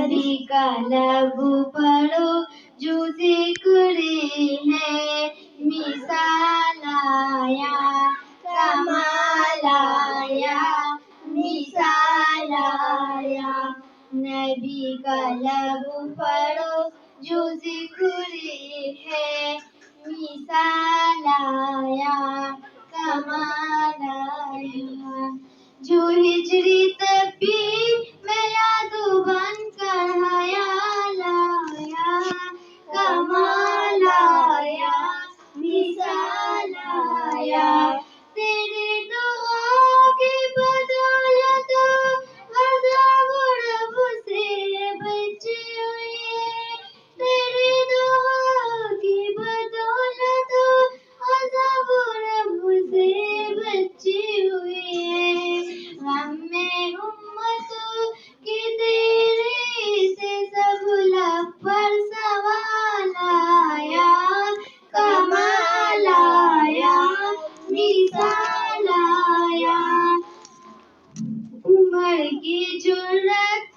नबी का लब पढ़ो जो जिक्र है, मिसाल आया कमाल आया, मिसाल आया। नबी का लब पढ़ो जो जिक्र है, मिसाल आया कमाल आया। जो हिजरी तब्बी मैं यादो बन कर हयाल आया, कमाल आया मिसाल आया। तेरे दुआ की बदौलत अज़ाब रब से बची हुई है, तेरे दुआ की बदौलत अज़ाब रब से बची हुई है। गम में उम्मत की तेरे से सब लब पर सवाल आया, कमाल आया मिसाल आया। उमर की जुर्रत